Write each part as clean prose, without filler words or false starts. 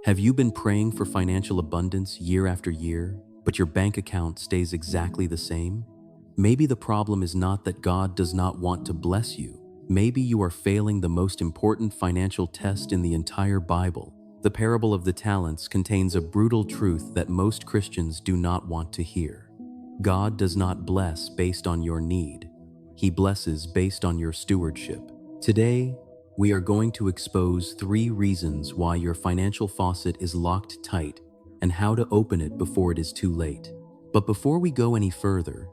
Have you been praying for financial abundance year after year, but your bank account stays exactly the same? Maybe the problem is not that God does not want to bless you. Maybe you are failing the most important financial test in the entire Bible. The parable of the talents contains a brutal truth that most Christians do not want to hear. God does not bless based on your need. He blesses based on your stewardship. Today, we are going to expose 3 reasons why your financial faucet is locked tight and how to open it before it is too late. But before we go any further,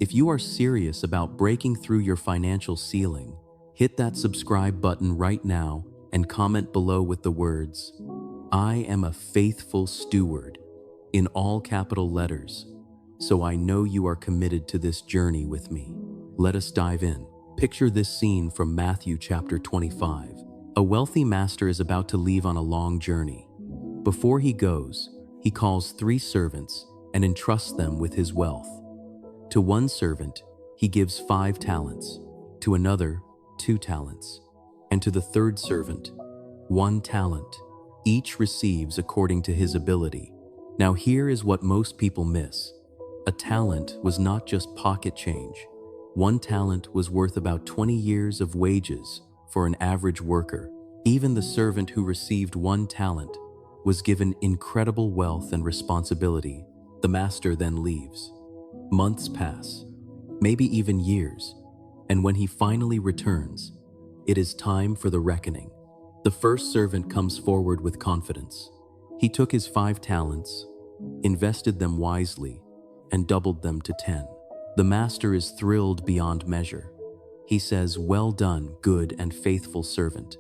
if you are serious about breaking through your financial ceiling, hit that subscribe button right now and comment below with the words, "I am a faithful steward," in all capital letters, so I know you are committed to this journey with me. Let us dive in. Picture this scene from Matthew chapter 25. A wealthy master is about to leave on a long journey. Before he goes, he calls 3 servants and entrusts them with his wealth. To one servant, he gives 5 talents, to another, 2 talents, and to the third servant, 1 talent. Each receives according to his ability. Now here is what most people miss. A talent was not just pocket change. 1 talent was worth about 20 years of wages for an average worker. Even the servant who received 1 talent was given incredible wealth and responsibility. The master then leaves. Months pass, maybe even years, and when he finally returns, it is time for the reckoning. The first servant comes forward with confidence. He took his 5 talents, invested them wisely, and doubled them to 10. The master is thrilled beyond measure. He says, "Well done, good and faithful servant.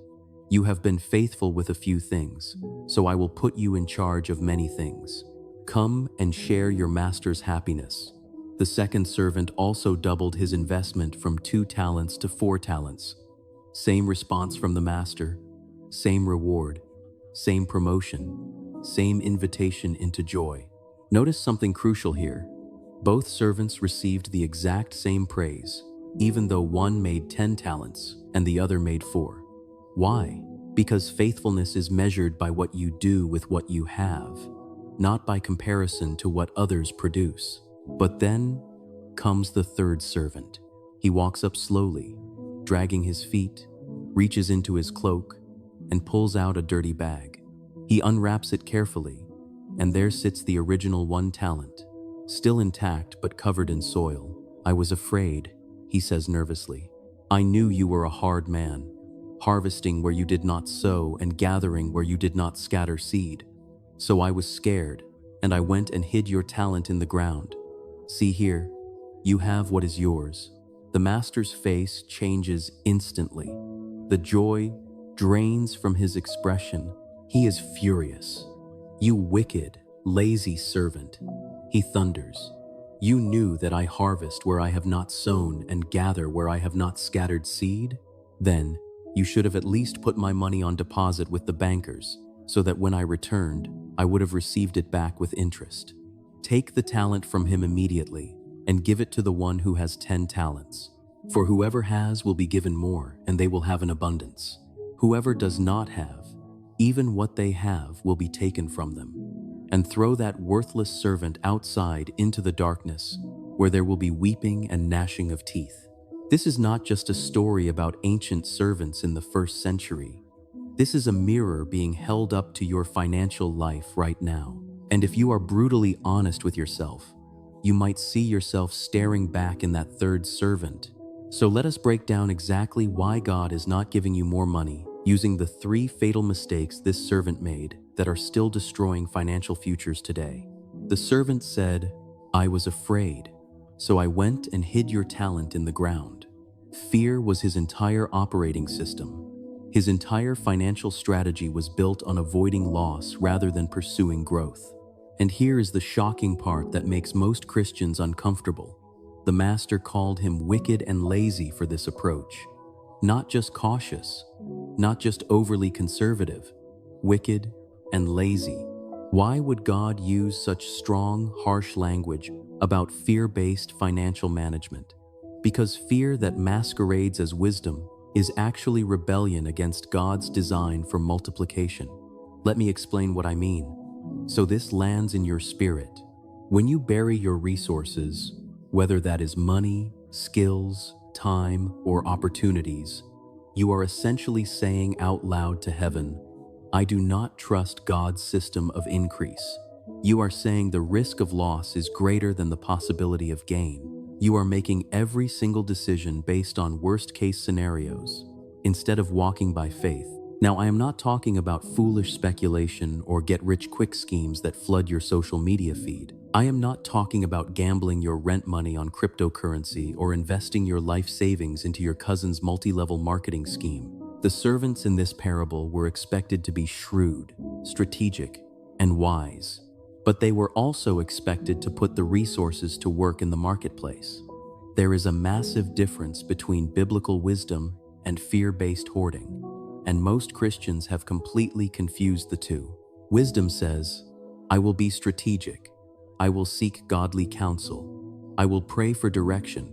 You have been faithful with a few things, so I will put you in charge of many things. Come and share your master's happiness." The second servant also doubled his investment from 2 talents to 4 talents. Same response from the master, same reward, same promotion, same invitation into joy. Notice something crucial here. Both servants received the exact same praise, even though one made 10 talents and the other made 4. Why? Because faithfulness is measured by what you do with what you have, not by comparison to what others produce. But then comes the third servant. He walks up slowly, dragging his feet, reaches into his cloak, and pulls out a dirty bag. He unwraps it carefully, and there sits the original 1 talent, still intact but covered in soil. "I was afraid," he says nervously. "I knew you were a hard man, harvesting where you did not sow and gathering where you did not scatter seed. So I was scared, and I went and hid your talent in the ground. See here, you have what is yours." The master's face changes instantly. The joy drains from his expression. He is furious. "You wicked, lazy servant," he thunders. "You knew that I harvest where I have not sown and gather where I have not scattered seed? Then you should have at least put my money on deposit with the bankers, so that when I returned, I would have received it back with interest. Take the talent from him immediately and give it to the one who has 10 talents. For whoever has will be given more, and they will have an abundance. Whoever does not have, even what they have will be taken from them. And throw that worthless servant outside into the darkness, where there will be weeping and gnashing of teeth." This is not just a story about ancient servants in the 1st century. This is a mirror being held up to your financial life right now. And if you are brutally honest with yourself, you might see yourself staring back in that third servant. So let us break down exactly why God is not giving you more money, using the 3 fatal mistakes this servant made that are still destroying financial futures today. The servant said, "I was afraid, so I went and hid your talent in the ground." Fear was his entire operating system. His entire financial strategy was built on avoiding loss rather than pursuing growth. And here is the shocking part that makes most Christians uncomfortable. The master called him wicked and lazy for this approach. Not just cautious, not just overly conservative, wicked and lazy. Why would God use such strong, harsh language about fear-based financial management? Because fear that masquerades as wisdom is actually rebellion against God's design for multiplication. Let me explain what I mean. So this lands in your spirit. When you bury your resources, whether that is money, skills, time, or opportunities, you are essentially saying out loud to heaven, I do not trust God's system of increase. You are saying the risk of loss is greater than the possibility of gain. You are making every single decision based on worst-case scenarios, instead of walking by faith. Now, I am not talking about foolish speculation or get-rich-quick schemes that flood your social media feed. I am not talking about gambling your rent money on cryptocurrency or investing your life savings into your cousin's multi-level marketing scheme. The servants in this parable were expected to be shrewd, strategic, and wise, but they were also expected to put the resources to work in the marketplace. There is a massive difference between biblical wisdom and fear-based hoarding, and most Christians have completely confused the two. Wisdom says, I will be strategic, I will seek godly counsel, I will pray for direction,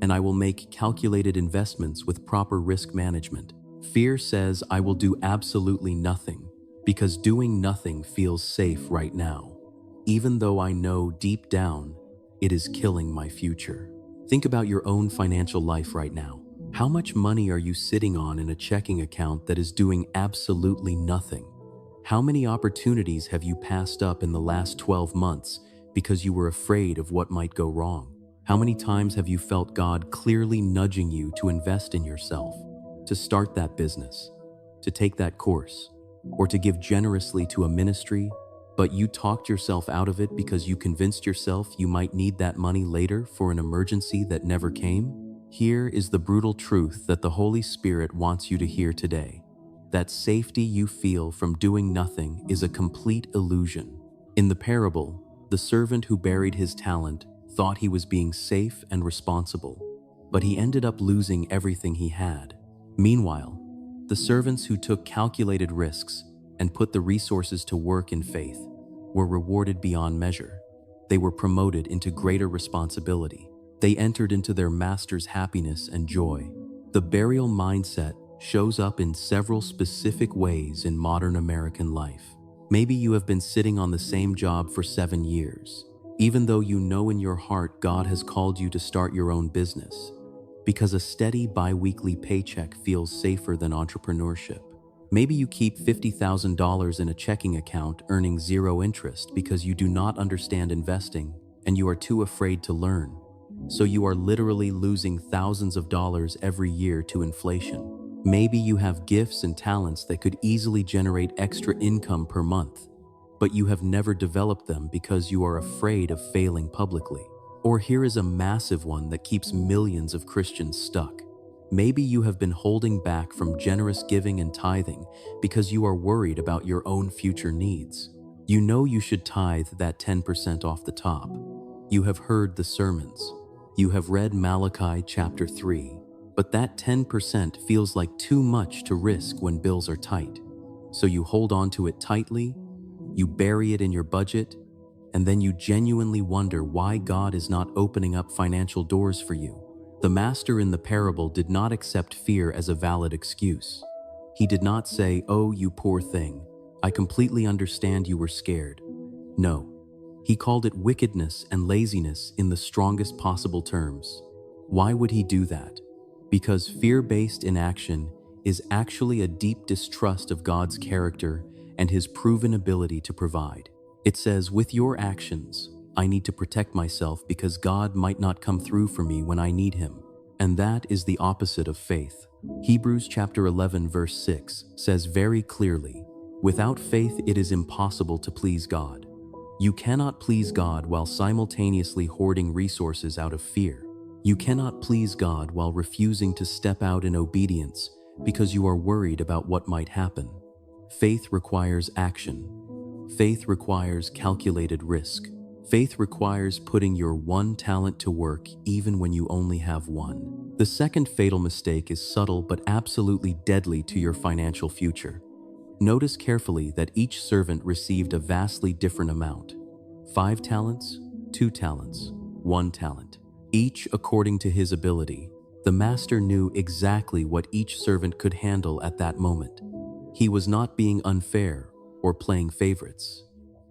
and I will make calculated investments with proper risk management. Fear says I will do absolutely nothing, because doing nothing feels safe right now, even though I know deep down it is killing my future. Think about your own financial life right now. How much money are you sitting on in a checking account that is doing absolutely nothing? How many opportunities have you passed up in the last 12 months because you were afraid of what might go wrong? How many times have you felt God clearly nudging you to invest in yourself, to start that business, to take that course, or to give generously to a ministry, but you talked yourself out of it because you convinced yourself you might need that money later for an emergency that never came? Here is the brutal truth that the Holy Spirit wants you to hear today. That safety you feel from doing nothing is a complete illusion. In the parable, the servant who buried his talent thought he was being safe and responsible, but he ended up losing everything he had. Meanwhile, the servants who took calculated risks and put the resources to work in faith were rewarded beyond measure. They were promoted into greater responsibility. They entered into their master's happiness and joy. The burial mindset shows up in several specific ways in modern American life. Maybe you have been sitting on the same job for 7 years, even though you know in your heart God has called you to start your own business, because a steady bi-weekly paycheck feels safer than entrepreneurship. Maybe you keep $50,000 in a checking account earning zero interest because you do not understand investing and you are too afraid to learn. So you are literally losing thousands of dollars every year to inflation. Maybe you have gifts and talents that could easily generate extra income per month, but you have never developed them because you are afraid of failing publicly. Or here is a massive one that keeps millions of Christians stuck. Maybe you have been holding back from generous giving and tithing because you are worried about your own future needs. You know you should tithe that 10% off the top. You have heard the sermons. You have read Malachi chapter 3, but that 10% feels like too much to risk when bills are tight. So you hold on to it tightly, you bury it in your budget, and then you genuinely wonder why God is not opening up financial doors for you. The master in the parable did not accept fear as a valid excuse. He did not say, "Oh, you poor thing, I completely understand you were scared." No. He called it wickedness and laziness in the strongest possible terms. Why would he do that? Because fear-based inaction is actually a deep distrust of God's character and his proven ability to provide. It says, with your actions, I need to protect myself because God might not come through for me when I need him. And that is the opposite of faith. Hebrews chapter 11 verse 6 says very clearly, without faith it is impossible to please God. You cannot please God while simultaneously hoarding resources out of fear. You cannot please God while refusing to step out in obedience because you are worried about what might happen. Faith requires action. Faith requires calculated risk. Faith requires putting your one talent to work even when you only have one. The second fatal mistake is subtle but absolutely deadly to your financial future. Notice carefully that each servant received a vastly different amount. 5 talents, 2 talents, 1 talent. Each according to his ability. The master knew exactly what each servant could handle at that moment. He was not being unfair or playing favorites.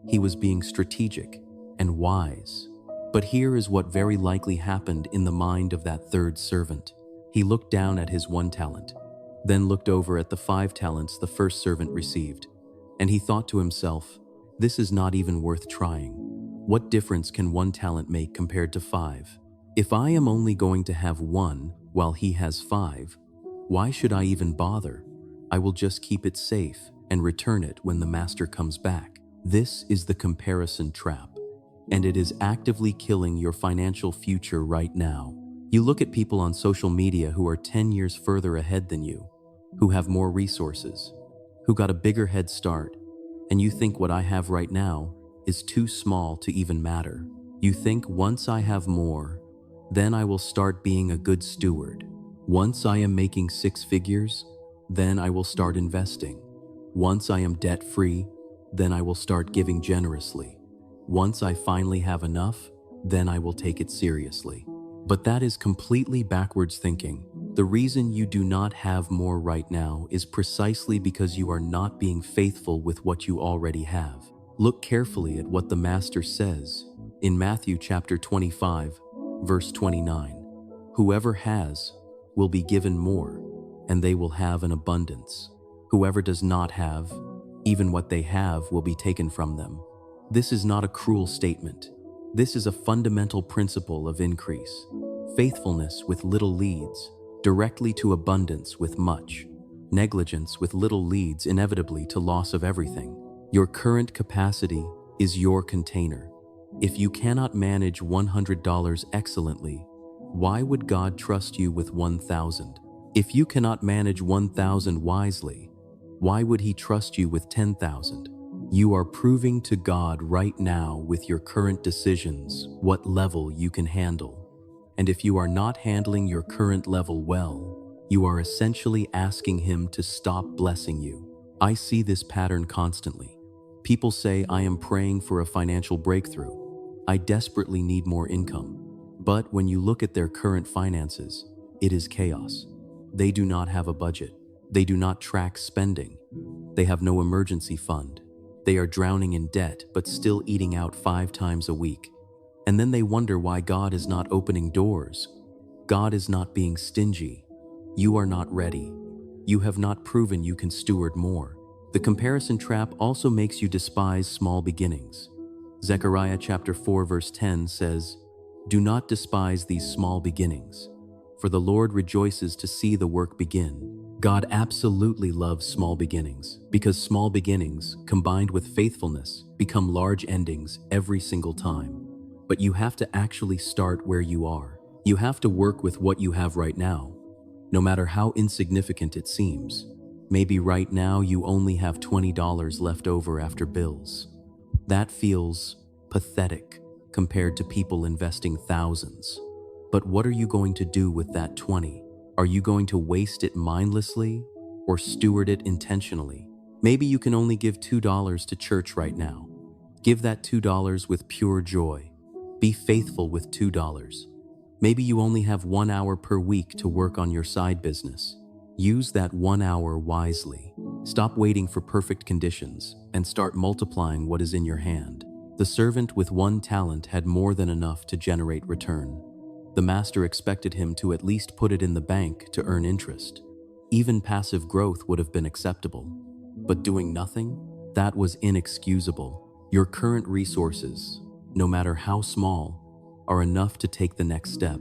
He was being strategic and wise. But here is what very likely happened in the mind of that third servant. He looked down at his 1 talent, then looked over at the 5 talents the first servant received, and he thought to himself, "This is not even worth trying. What difference can 1 talent make compared to 5? If I am only going to have 1 while he has 5, why should I even bother? I will just keep it safe and return it when the master comes back." This is the comparison trap, and it is actively killing your financial future right now. You look at people on social media who are 10 years further ahead than you, who have more resources, who got a bigger head start, and you think what I have right now is too small to even matter. You think once I have more, then I will start being a good steward. Once I am making 6 figures, then I will start investing. Once I am debt-free, then I will start giving generously. Once I finally have enough, then I will take it seriously. But that is completely backwards thinking. The reason you do not have more right now is precisely because you are not being faithful with what you already have. Look carefully at what the Master says in Matthew chapter 25, verse 29. Whoever has will be given more, and they will have an abundance. Whoever does not have, even what they have will be taken from them. This is not a cruel statement. This is a fundamental principle of increase. Faithfulness with little leads directly to abundance with much. Negligence with little leads inevitably to loss of everything. Your current capacity is your container. If you cannot manage $100 excellently, why would God trust you with 1,000? If you cannot manage 1,000 wisely, why would He trust you with 10,000? You are proving to God right now with your current decisions what level you can handle. And if you are not handling your current level well, you are essentially asking Him to stop blessing you. I see this pattern constantly. People say, "I am praying for a financial breakthrough. I desperately need more income." But when you look at their current finances, it is chaos. They do not have a budget. They do not track spending. They have no emergency fund. They are drowning in debt, but still eating out 5 times a week. And then they wonder why God is not opening doors. God is not being stingy. You are not ready. You have not proven you can steward more. The comparison trap also makes you despise small beginnings. Zechariah chapter 4 verse 10 says, "Do not despise these small beginnings, for the Lord rejoices to see the work begin." God absolutely loves small beginnings, because small beginnings, combined with faithfulness, become large endings every single time. But you have to actually start where you are. You have to work with what you have right now, no matter how insignificant it seems. Maybe right now you only have $20 left over after bills. That feels pathetic compared to people investing thousands. But what are you going to do with that 20? Are you going to waste it mindlessly or steward it intentionally? Maybe you can only give $2 to church right now. Give that $2 with pure joy. Be faithful with $2. Maybe you only have 1 hour per week to work on your side business. Use that 1 hour wisely. Stop waiting for perfect conditions and start multiplying what is in your hand. The servant with 1 talent had more than enough to generate return. The master expected him to at least put it in the bank to earn interest. Even passive growth would have been acceptable. But doing nothing? That was inexcusable. Your current resources, no matter how small, are enough to take the next step.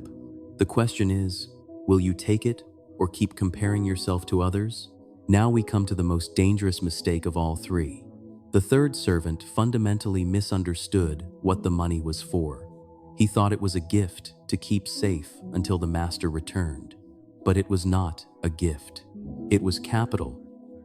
The question is, will you take it or keep comparing yourself to others? Now we come to the most dangerous mistake of all three. The third servant fundamentally misunderstood what the money was for. He thought it was a gift to keep safe until the master returned. But it was not a gift. It was capital.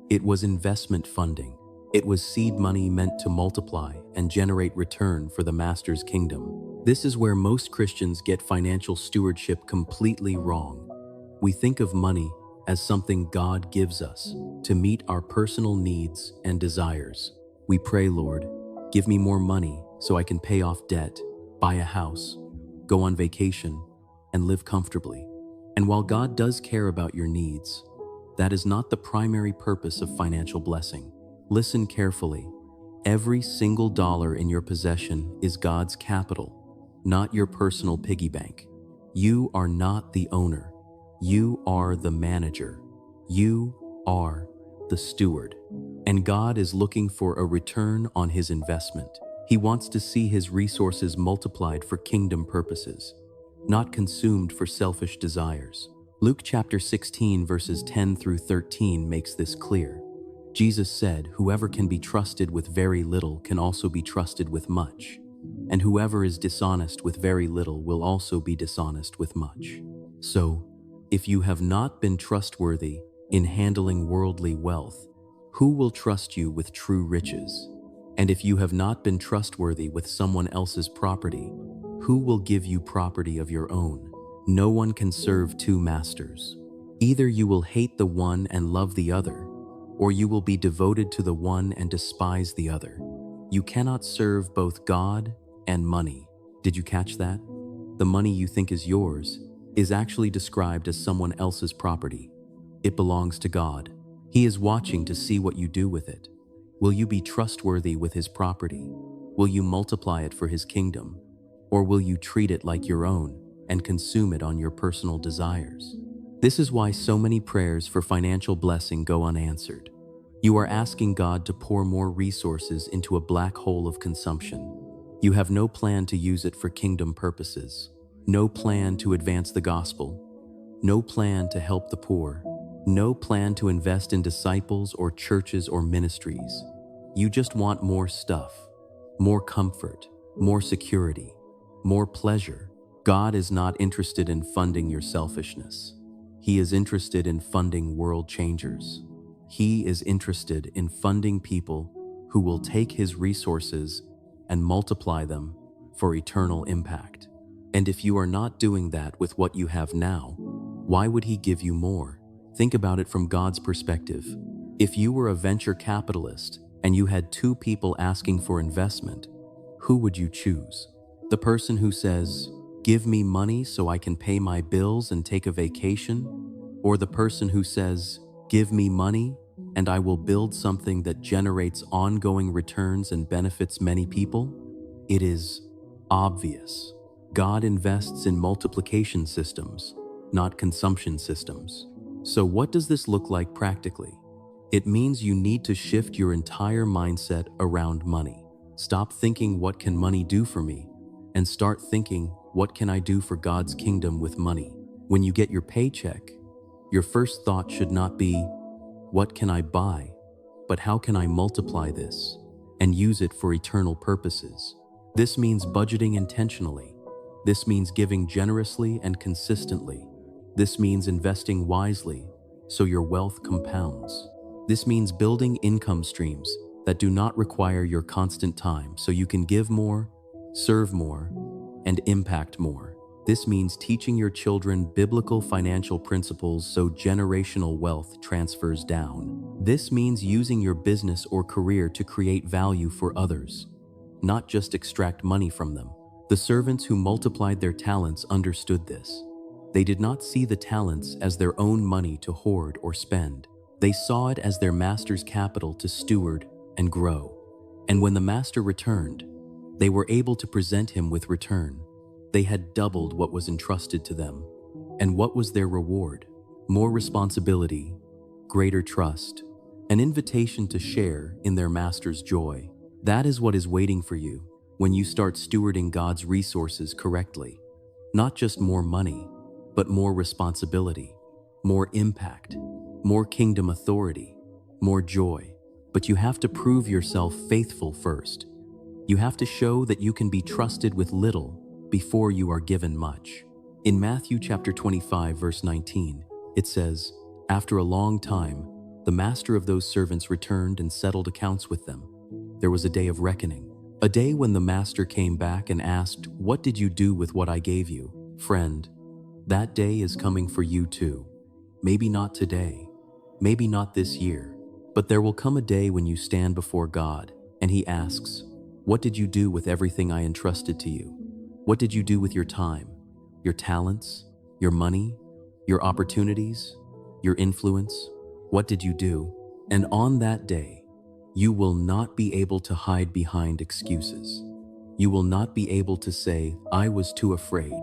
It was investment funding. It was seed money meant to multiply and generate return for the master's kingdom. This is where most Christians get financial stewardship completely wrong. We think of money as something God gives us to meet our personal needs and desires. We pray, "Lord, give me more money so I can pay off debt, buy a house, go on vacation, and live comfortably." And while God does care about your needs, that is not the primary purpose of financial blessing. Listen carefully. Every single dollar in your possession is God's capital, not your personal piggy bank. You are not the owner. You are the manager. You are the steward. And God is looking for a return on his investment. He wants to see his resources multiplied for kingdom purposes, not consumed for selfish desires. Luke chapter 16 verses 10 through 13 makes this clear. Jesus said, "Whoever can be trusted with very little can also be trusted with much, and whoever is dishonest with very little will also be dishonest with much." So, if you have not been trustworthy in handling worldly wealth, who will trust you with true riches? And if you have not been trustworthy with someone else's property, who will give you property of your own? No one can serve two masters. Either you will hate the one and love the other, or you will be devoted to the one and despise the other. You cannot serve both God and money. Did you catch that? The money you think is yours is actually described as someone else's property. It belongs to God. He is watching to see what you do with it. Will you be trustworthy with his property? Will you multiply it for his kingdom? Or will you treat it like your own and consume it on your personal desires? This is why so many prayers for financial blessing go unanswered. You are asking God to pour more resources into a black hole of consumption. You have no plan to use it for kingdom purposes, no plan to advance the gospel, no plan to help the poor, no plan to invest in disciples or churches or ministries. You just want more stuff, more comfort, more security, more pleasure. God is not interested in funding your selfishness. He is interested in funding world changers. He is interested in funding people who will take his resources and multiply them for eternal impact. And if you are not doing that with what you have now, why would he give you more? Think about it from God's perspective. If you were a venture capitalist and you had two people asking for investment, who would you choose? The person who says, "Give me money so I can pay my bills and take a vacation," or the person who says, "Give me money and I will build something that generates ongoing returns and benefits many people"? It is obvious. God invests in multiplication systems, not consumption systems. So what does this look like practically? It means you need to shift your entire mindset around money. Stop thinking, "What can money do for me?" and start thinking, "What can I do for God's kingdom with money?" When you get your paycheck, your first thought should not be, "What can I buy?" but "How can I multiply this and use it for eternal purposes?" This means budgeting intentionally. This means giving generously and consistently. This means investing wisely so your wealth compounds. This means building income streams that do not require your constant time so you can give more, serve more, and impact more. This means teaching your children biblical financial principles so generational wealth transfers down. This means using your business or career to create value for others, not just extract money from them. The servants who multiplied their talents understood this. They did not see the talents as their own money to hoard or spend. They saw it as their master's capital to steward and grow. And when the master returned, they were able to present him with return. They had doubled what was entrusted to them. And what was their reward? More responsibility, greater trust, an invitation to share in their master's joy. That is what is waiting for you when you start stewarding God's resources correctly. Not just more money, but more responsibility, more impact, more kingdom authority, more joy. But you have to prove yourself faithful first. You have to show that you can be trusted with little before you are given much. In Matthew chapter 25, verse 19, it says, "After a long time, the master of those servants returned and settled accounts with them. There was a day of reckoning, a day when the master came back and asked, 'What did you do with what I gave you?' Friend, that day is coming for you too. Maybe not today, maybe not this year, but there will come a day when you stand before God and he asks, 'What did you do with everything I entrusted to you? What did you do with your time, your talents, your money, your opportunities, your influence? What did you do?' And on that day, You will not be able to hide behind excuses. You will not be able to say, I was too afraid,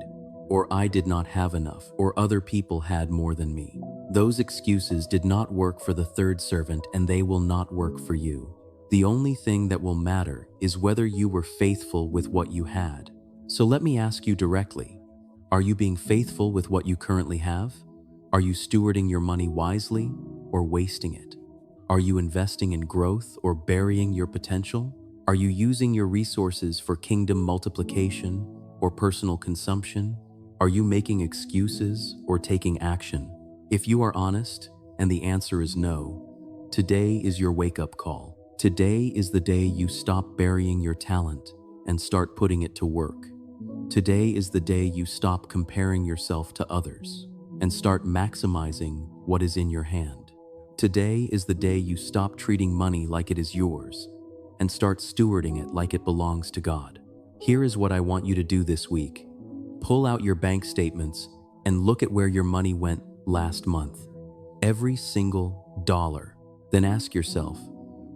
or I did not have enough, or other people had more than me. Those excuses did not work for the third servant, and they will not work for you. The only thing that will matter is whether you were faithful with what you had. So let me ask you directly, are you being faithful with what you currently have? Are you stewarding your money wisely or wasting it? Are you investing in growth or burying your potential? Are you using your resources for kingdom multiplication or personal consumption? Are you making excuses or taking action? If you are honest, and the answer is no, today is your wake-up call. Today is the day you stop burying your talent and start putting it to work. Today is the day you stop comparing yourself to others and start maximizing what is in your hand. Today is the day you stop treating money like it is yours and start stewarding it like it belongs to God. Here is what I want you to do this week. Pull out your bank statements and look at where your money went last month. Every single dollar. Then ask yourself,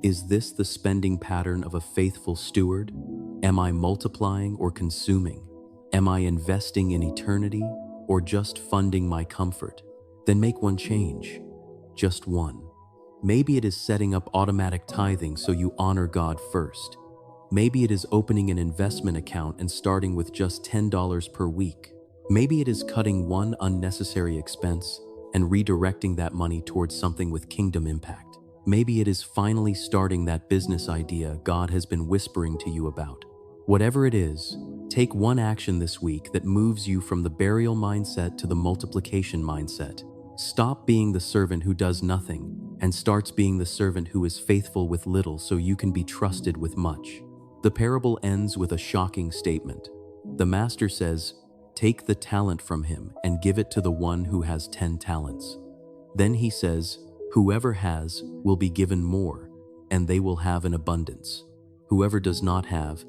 is this the spending pattern of a faithful steward? Am I multiplying or consuming? Am I investing in eternity or just funding my comfort? Then make one change. Just one. Maybe it is setting up automatic tithing so you honor God first. Maybe it is opening an investment account and starting with just $10 per week. Maybe it is cutting one unnecessary expense and redirecting that money towards something with kingdom impact. Maybe it is finally starting that business idea God has been whispering to you about. Whatever it is, take one action this week that moves you from the burial mindset to the multiplication mindset. Stop being the servant who does nothing and starts being the servant who is faithful with little so you can be trusted with much. The parable ends with a shocking statement. The master says, "Take the talent from him and give it to the one who has 10 talents. Then he says, "Whoever has will be given more, and they will have an abundance. Whoever does not have,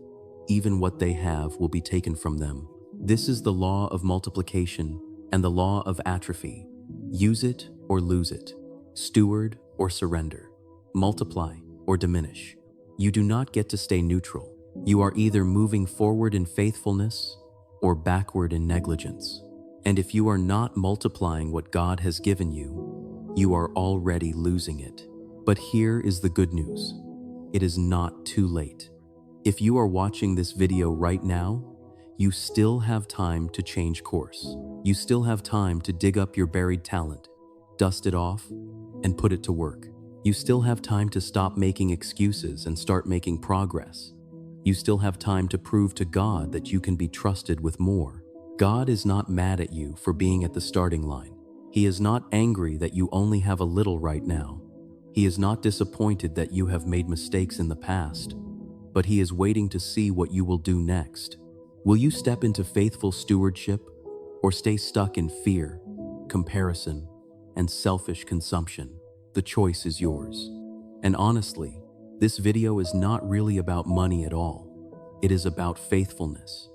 even what they have will be taken from them." This is the law of multiplication and the law of atrophy. Use it or lose it. Steward or surrender. Multiply or diminish. You do not get to stay neutral. You are either moving forward in faithfulness or backward in negligence. And if you are not multiplying what God has given you, you are already losing it. But here is the good news. It is not too late. If you are watching this video right now, you still have time to change course. You still have time to dig up your buried talent, dust it off, and put it to work. You still have time to stop making excuses and start making progress. You still have time to prove to God that you can be trusted with more. God is not mad at you for being at the starting line. He is not angry that you only have a little right now. He is not disappointed that you have made mistakes in the past, but he is waiting to see what you will do next. Will you step into faithful stewardship or stay stuck in fear, comparison, and selfish consumption? The choice is yours. And honestly, this video is not really about money at all. It is about faithfulness.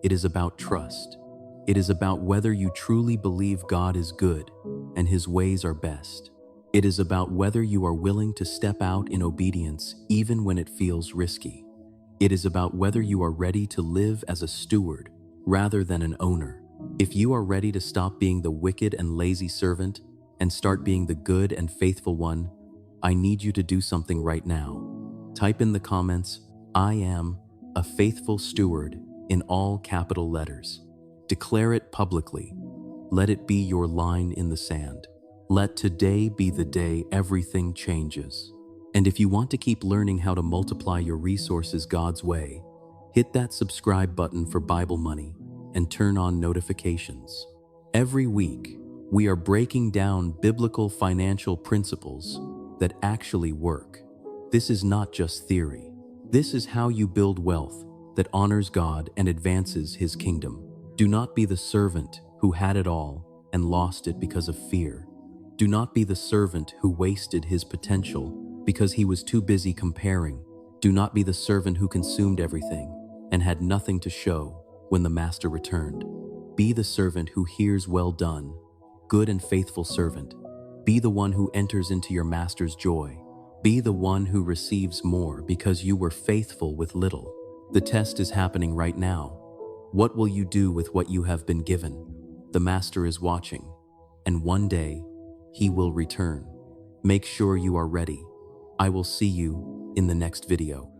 It is about trust. It is about whether you truly believe God is good and his ways are best. It is about whether you are willing to step out in obedience even when it feels risky. It is about whether you are ready to live as a steward rather than an owner. If you are ready to stop being the wicked and lazy servant and start being the good and faithful one, I need you to do something right now. Type in the comments, "I am a faithful steward," in all capital letters. Declare it publicly. Let it be your line in the sand. Let today be the day everything changes. And if you want to keep learning how to multiply your resources God's way, hit that subscribe button for Bible Money and turn on notifications. Every week, we are breaking down biblical financial principles that actually work. This is not just theory. This is how you build wealth that honors God and advances his kingdom. Do not be the servant who had it all and lost it because of fear. Do not be the servant who wasted his potential because he was too busy comparing. Do not be the servant who consumed everything and had nothing to show when the master returned. Be the servant who hears, "Well done, good and faithful servant." Be the one who enters into your master's joy. Be the one who receives more because you were faithful with little. The test is happening right now. What will you do with what you have been given? The Master is watching, and one day he will return. Make sure you are ready. I will see you in the next video.